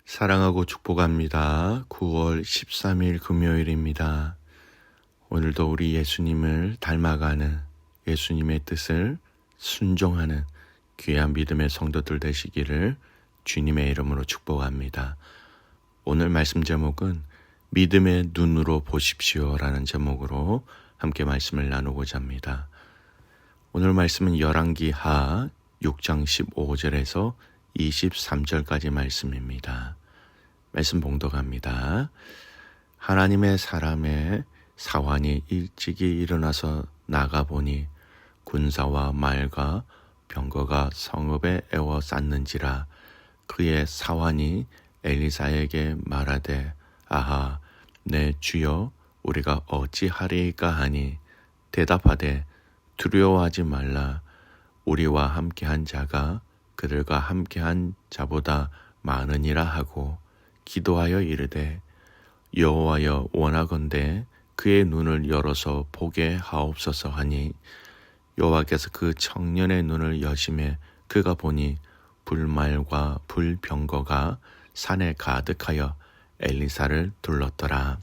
사랑하고 축복합니다. 9월 13일 금요일입니다. 오늘도 우리 예수님을 닮아가는 예수님의 뜻을 순종하는 귀한 믿음의 성도들 되시기를 주님의 이름으로 축복합니다. 오늘 말씀 제목은 믿음의 눈으로 보십시오라는 제목으로 함께 말씀을 나누고자 합니다. 오늘 말씀은 열왕기하 6장 15절에서 23절까지 말씀입니다. 말씀 봉독합니다. 하나님의 사람의 사환이 일찍이 일어나서 나가보니 군사와 말과 병거가 성읍에 에워쌌는지라. 그의 사환이 엘리사에게 말하되 아하 내 주여 우리가 어찌하리이까 하니 대답하되 두려워하지 말라. 우리와 함께한 자가 그들과 함께한 자보다 많으니라 하고 기도하여 이르되 여호와여 원하건대 그의 눈을 열어서 보게 하옵소서 하니 여호와께서 그 청년의 눈을 여심해 그가 보니 불말과 불병거가 산에 가득하여 엘리사를 둘렀더라.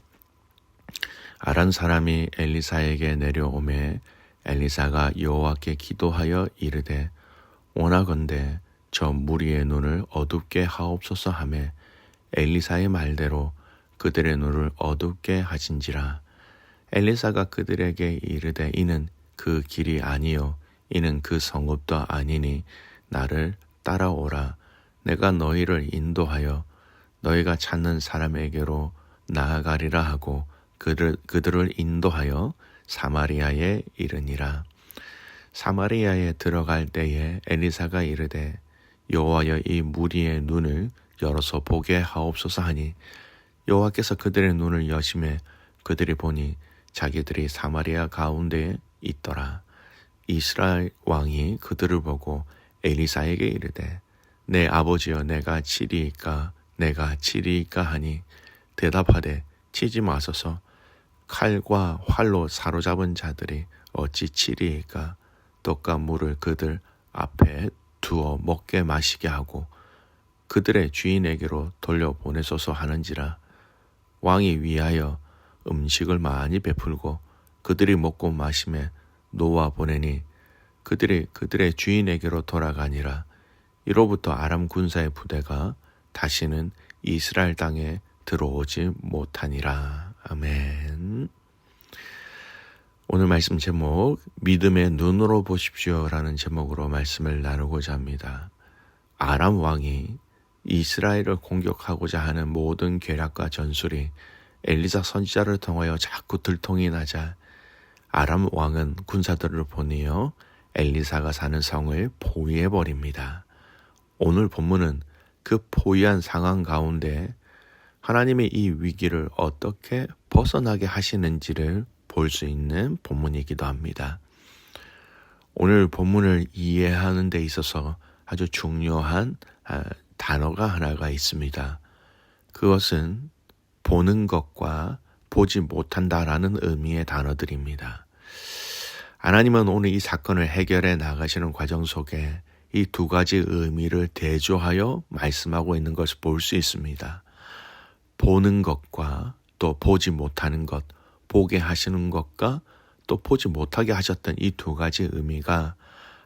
아란 사람이 엘리사에게 내려오매 엘리사가 여호와께 기도하여 이르되 원하건대 저 무리의 눈을 어둡게 하옵소서 하매 엘리사의 말대로 그들의 눈을 어둡게 하신지라. 엘리사가 그들에게 이르되 이는 그 길이 아니요 이는 그 성읍도 아니니 나를 따라오라. 내가 너희를 인도하여 너희가 찾는 사람에게로 나아가리라 하고 그들을 인도하여 사마리아에 이르니라. 사마리아에 들어갈 때에 엘리사가 이르되 여호와여 이 무리의 눈을 열어서 보게 하옵소서 하니 여호와께서 그들의 눈을 여심해 그들이 보니 자기들이 사마리아 가운데에 있더라. 이스라엘 왕이 그들을 보고 엘리사에게 이르되 내 아버지여 내가 치리이까 하니 대답하되 치지 마소서. 칼과 활로 사로잡은 자들이 어찌 치리이까. 떡과 물을 그들 앞에 두어 먹게 마시게 하고 그들의 주인에게로 돌려보내소서 하는지라. 왕이 위하여 음식을 많이 베풀고 그들이 먹고 마심에 놓아 보내니 그들이 그들의 주인에게로 돌아가니라. 이로부터 아람 군사의 부대가 다시는 이스라엘 땅에 들어오지 못하니라. 아멘. 오늘 말씀 제목 믿음의 눈으로 보십시오라는 제목으로 말씀을 나누고자 합니다. 아람 왕이 이스라엘을 공격하고자 하는 모든 계략과 전술이 엘리사 선지자를 통하여 자꾸 들통이 나자 아람 왕은 군사들을 보내어 엘리사가 사는 성을 포위해버립니다. 오늘 본문은 그 포위한 상황 가운데 하나님의 이 위기를 어떻게 벗어나게 하시는지를 볼 수 있는 본문이기도 합니다. 오늘 본문을 이해하는 데 있어서 아주 중요한 단어가 하나가 있습니다. 그것은 보는 것과 보지 못한다라는 의미의 단어들입니다. 하나님은 오늘 이 사건을 해결해 나가시는 과정 속에 이 두 가지 의미를 대조하여 말씀하고 있는 것을 볼 수 있습니다. 보는 것과 또 보지 못하는 것, 보게 하시는 것과 또 보지 못하게 하셨던 이 두 가지 의미가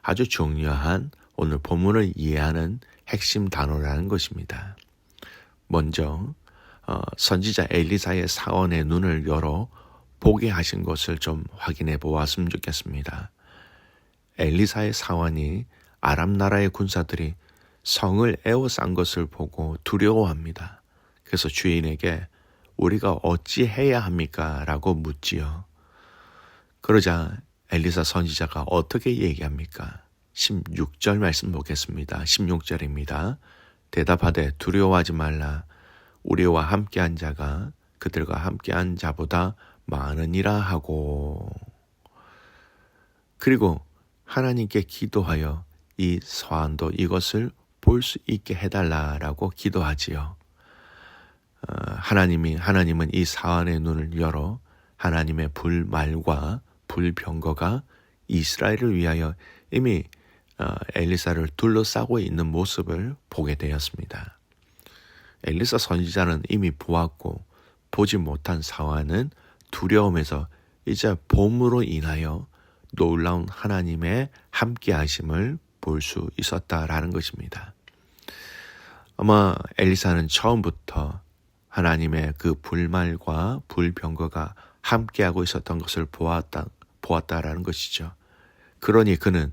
아주 중요한 오늘 본문을 이해하는 핵심 단어라는 것입니다. 먼저 선지자 엘리사의 사원의 눈을 열어 보게 하신 것을 좀 확인해 보았으면 좋겠습니다. 엘리사의 사원이 아람 나라의 군사들이 성을 에워싼 것을 보고 두려워합니다. 그래서 주인에게 우리가 어찌 해야 합니까? 라고 묻지요. 그러자 엘리사 선지자가 어떻게 얘기합니까? 16절 말씀 보겠습니다. 16절입니다. 대답하되 두려워하지 말라. 우리와 함께한 자가 그들과 함께한 자보다 많으니라 하고. 그리고 하나님께 기도하여 이 서한도 이것을 볼 수 있게 해달라라고 기도하지요. 하나님은 이 사안의 눈을 열어 하나님의 불말과 불병거가 이스라엘을 위하여 이미 엘리사를 둘러싸고 있는 모습을 보게 되었습니다. 엘리사 선지자는 이미 보았고 보지 못한 사환은 두려움에서 이제 봄으로 인하여 놀라운 하나님의 함께하심을 볼 수 있었다라는 것입니다. 아마 엘리사는 처음부터 하나님의 그 불말과 불병거가 함께하고 있었던 것을 보았다라는 것이죠. 그러니 그는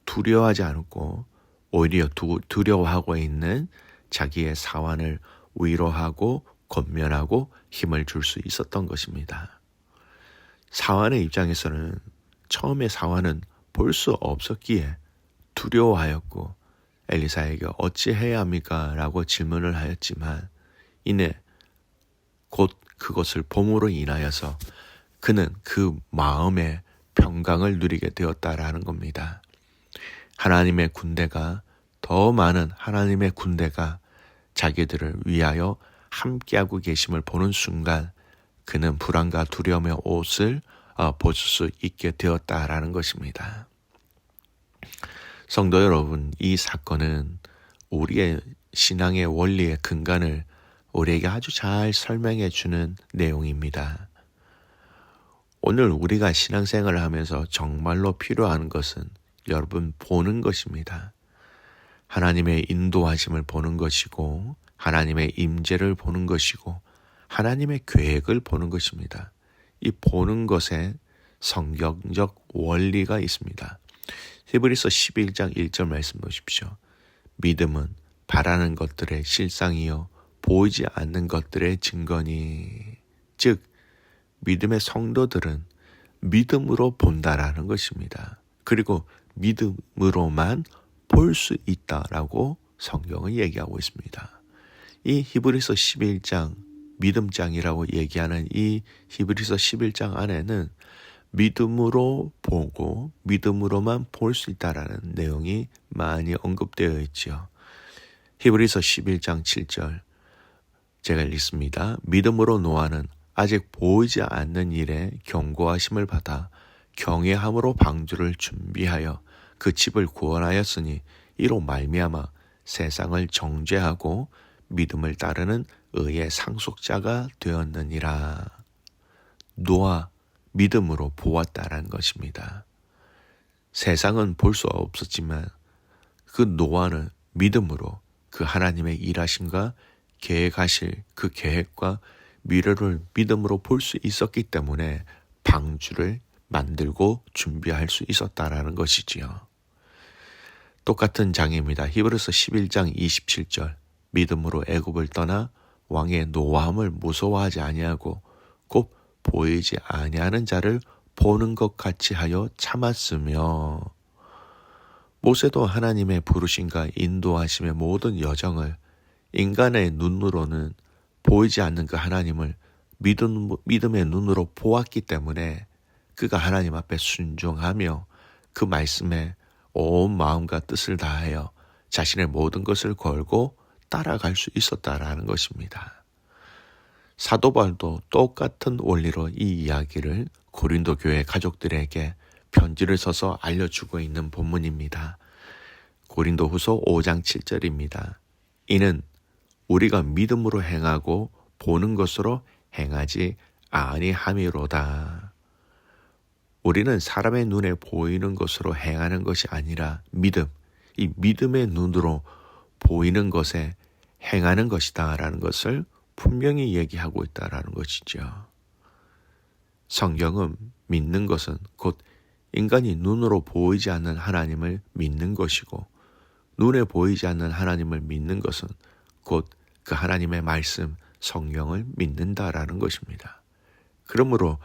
두려워하지 않고 오히려 두려워하고 있는 자기의 사환을 위로하고 권면하고 힘을 줄 수 있었던 것입니다. 사환의 입장에서는 처음에 사환은 볼 수 없었기에 두려워하였고 엘리사에게 어찌해야 합니까? 라고 질문을 하였지만 이내 곧 그것을 봄으로 인하여서 그는 그 마음의 평강을 누리게 되었다라는 겁니다. 하나님의 군대가 더 많은 하나님의 군대가 자기들을 위하여 함께하고 계심을 보는 순간 그는 불안과 두려움의 옷을 벗을 수 있게 되었다라는 것입니다. 성도 여러분, 이 사건은 우리의 신앙의 원리의 근간을 우리에게 아주 잘 설명해 주는 내용입니다. 오늘 우리가 신앙생활을 하면서 정말로 필요한 것은 여러분 보는 것입니다. 하나님의 인도하심을 보는 것이고 하나님의 임재를 보는 것이고 하나님의 계획을 보는 것입니다. 이 보는 것에 성경적 원리가 있습니다. 히브리서 11장 1절 말씀 보십시오. 믿음은 바라는 것들의 실상이요 보이지 않는 것들의 증거니. 즉 믿음의 성도들은 믿음으로 본다라는 것입니다. 그리고 믿음으로만 볼 수 있다라고 성경은 얘기하고 있습니다. 이 히브리서 11장 믿음장이라고 얘기하는 이 히브리서 11장 안에는 믿음으로 보고 믿음으로만 볼 수 있다라는 내용이 많이 언급되어 있지요. 히브리서 11장 7절 제가 읽습니다. 믿음으로 노아는 아직 보이지 않는 일에 경고하심을 받아 경외함으로 방주를 준비하여 그 집을 구원하였으니 이로 말미암아 세상을 정죄하고 믿음을 따르는 의의 상속자가 되었느니라. 노아 믿음으로 보았다라는 것입니다. 세상은 볼 수 없었지만 그 노아는 믿음으로 그 하나님의 일하심과 계획하실 그 계획과 미래를 믿음으로 볼 수 있었기 때문에 방주를 만들고 준비할 수 있었다라는 것이지요. 똑같은 장입니다. 히브리서 11장 27절 믿음으로 애굽을 떠나 왕의 노함을 무서워하지 아니하고 곧 보이지 아니하는 자를 보는 것 같이 하여 참았으며 모세도 하나님의 부르심과 인도하심의 모든 여정을 인간의 눈으로는 보이지 않는 그 하나님을 믿음의 눈으로 보았기 때문에 그가 하나님 앞에 순종하며 그 말씀에 온 마음과 뜻을 다하여 자신의 모든 것을 걸고 따라갈 수 있었다라는 것입니다. 사도 바울도 똑같은 원리로 이 이야기를 고린도 교회 가족들에게 편지를 써서 알려주고 있는 본문입니다. 고린도 후서 5장 7절입니다. 이는 우리가 믿음으로 행하고 보는 것으로 행하지 아니함이로다. 우리는 사람의 눈에 보이는 것으로 행하는 것이 아니라 믿음, 이 믿음의 눈으로 보이는 것에 행하는 것이다 라는 것을 분명히 얘기하고 있다라는 것이죠. 성경은 믿는 것은 곧 인간이 눈으로 보이지 않는 하나님을 믿는 것이고 눈에 보이지 않는 하나님을 믿는 것은 곧 그 하나님의 말씀, 성경을 믿는다라는 것입니다. 그러므로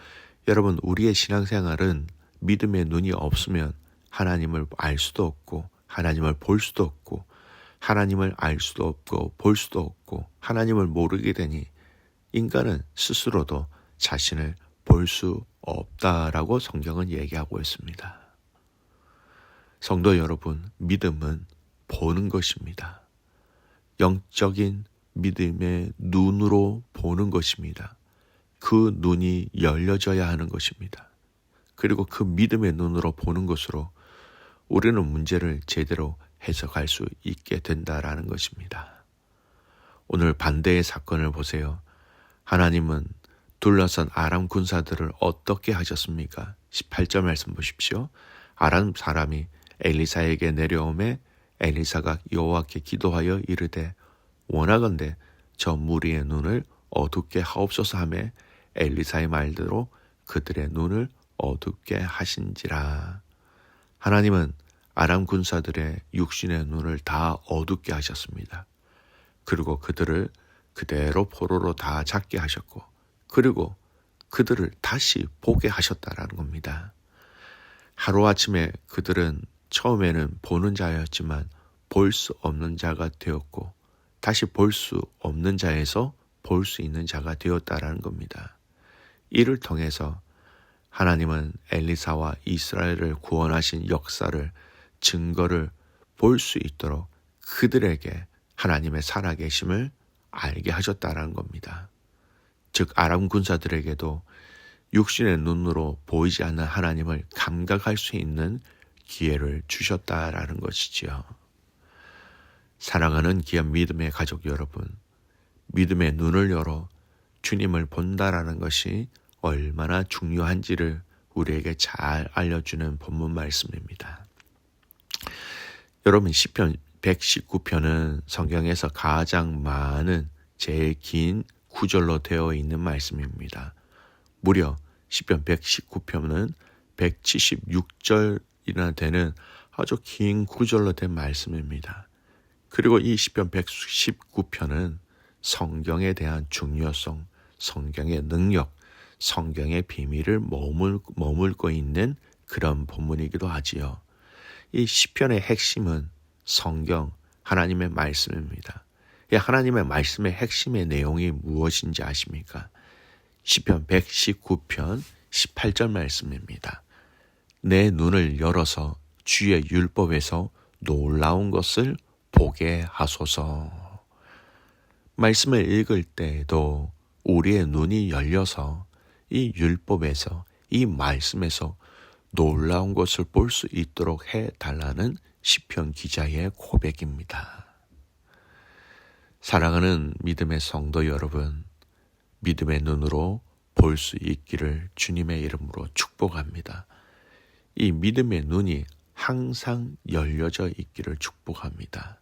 여러분 우리의 신앙생활은 믿음의 눈이 없으면 하나님을 알 수도 없고 하나님을 볼 수도 없고 하나님을 알 수도 없고 볼 수도 없고 하나님을 모르게 되니 인간은 스스로도 자신을 볼 수 없다라고 성경은 얘기하고 있습니다. 성도 여러분, 믿음은 보는 것입니다. 영적인 믿음의 눈으로 보는 것입니다. 그 눈이 열려져야 하는 것입니다. 그리고 그 믿음의 눈으로 보는 것으로 우리는 문제를 제대로 해석할 수 있게 된다라는 것입니다. 오늘 반대의 사건을 보세요. 하나님은 둘러선 아람 군사들을 어떻게 하셨습니까? 18절 말씀 보십시오. 아람 사람이 엘리사에게 내려오매 엘리사가 여호와께 기도하여 이르되 원하건대 저 무리의 눈을 어둡게 하옵소서 하매 엘리사의 말대로 그들의 눈을 어둡게 하신지라. 하나님은 아람 군사들의 육신의 눈을 다 어둡게 하셨습니다. 그리고 그들을 그대로 포로로 다 잡게 하셨고 그리고 그들을 다시 보게 하셨다라는 겁니다. 하루아침에 그들은 처음에는 보는 자였지만 볼 수 없는 자가 되었고 다시 볼 수 없는 자에서 볼 수 있는 자가 되었다라는 겁니다. 이를 통해서 하나님은 엘리사와 이스라엘을 구원하신 역사를 증거를 볼 수 있도록 그들에게 하나님의 살아계심을 알게 하셨다라는 겁니다. 즉 아람 군사들에게도 육신의 눈으로 보이지 않는 하나님을 감각할 수 있는 기회를 주셨다라는 것이지요. 사랑하는 귀한 믿음의 가족 여러분, 믿음의 눈을 열어 주님을 본다라는 것이 얼마나 중요한지를 우리에게 잘 알려주는 본문 말씀입니다. 여러분, 시편 119편은 성경에서 가장 많은 제일 긴 구절로 되어 있는 말씀입니다. 무려 시편 119편은 176절이나 되는 아주 긴 구절로 된 말씀입니다. 그리고 이 시편 119편은 성경에 대한 중요성, 성경의 능력, 성경의 비밀을 머물고 있는 그런 본문이기도 하지요. 이 시편의 핵심은 성경, 하나님의 말씀입니다. 이 하나님의 말씀의 핵심의 내용이 무엇인지 아십니까? 시편 119편 18절 말씀입니다. 내 눈을 열어서 주의 율법에서 놀라운 것을 보게 하소서. 말씀을 읽을 때에도 우리의 눈이 열려서 이 율법에서, 이 말씀에서 놀라운 것을 볼 수 있도록 해달라는 시편 기자의 고백입니다. 사랑하는 믿음의 성도 여러분, 믿음의 눈으로 볼 수 있기를 주님의 이름으로 축복합니다. 이 믿음의 눈이 항상 열려져 있기를 축복합니다.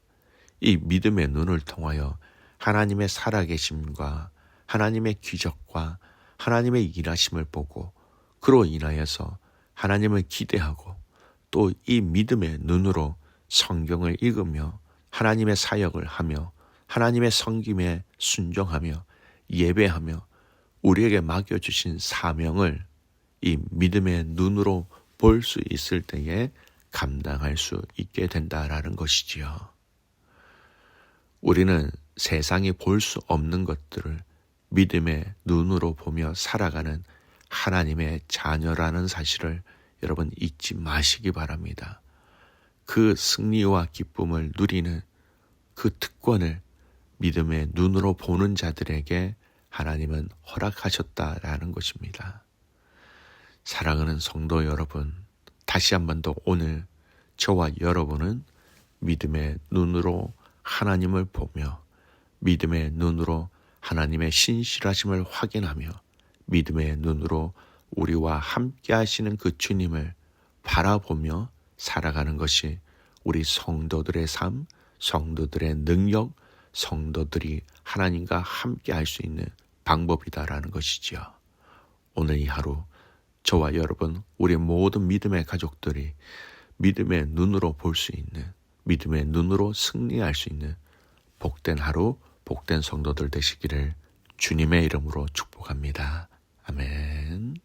이 믿음의 눈을 통하여 하나님의 살아계심과 하나님의 기적과 하나님의 일하심을 보고 그로 인하여서 하나님을 기대하고 또 이 믿음의 눈으로 성경을 읽으며 하나님의 사역을 하며 하나님의 섬김에 순종하며 예배하며 우리에게 맡겨주신 사명을 이 믿음의 눈으로 볼 수 있을 때에 감당할 수 있게 된다라는 것이지요. 우리는 세상이 볼 수 없는 것들을 믿음의 눈으로 보며 살아가는 하나님의 자녀라는 사실을 여러분 잊지 마시기 바랍니다. 그 승리와 기쁨을 누리는 그 특권을 믿음의 눈으로 보는 자들에게 하나님은 허락하셨다라는 것입니다. 사랑하는 성도 여러분, 다시 한 번 더 오늘 저와 여러분은 믿음의 눈으로 하나님을 보며 믿음의 눈으로 하나님의 신실하심을 확인하며 믿음의 눈으로 우리와 함께 하시는 그 주님을 바라보며 살아가는 것이 우리 성도들의 삶, 성도들의 능력, 성도들이 하나님과 함께 할 수 있는 방법이다라는 것이지요. 오늘 이 하루 저와 여러분, 우리 모든 믿음의 가족들이 믿음의 눈으로 볼 수 있는, 믿음의 눈으로 승리할 수 있는 복된 하루, 복된 성도들 되시기를 주님의 이름으로 축복합니다. 아멘.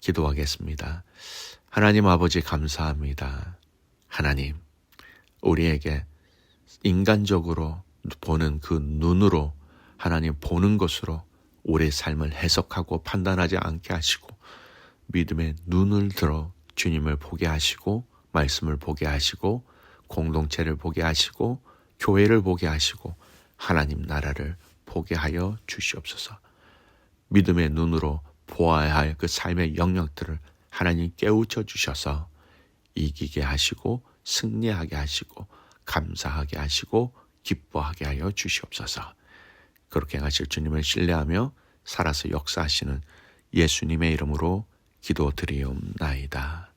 기도하겠습니다. 하나님 아버지 감사합니다. 하나님, 우리에게 인간적으로 보는 그 눈으로 하나님 보는 것으로 우리의 삶을 해석하고 판단하지 않게 하시고 믿음의 눈을 들어 주님을 보게 하시고 말씀을 보게 하시고 공동체를 보게 하시고 교회를 보게 하시고 하나님 나라를 보게 하여 주시옵소서. 믿음의 눈으로 보아야 할 그 삶의 영역들을 하나님 깨우쳐 주셔서 이기게 하시고 승리하게 하시고 감사하게 하시고 기뻐하게 하여 주시옵소서. 그렇게 행하실 주님을 신뢰하며 살아서 역사하시는 예수님의 이름으로 기도드리옵나이다.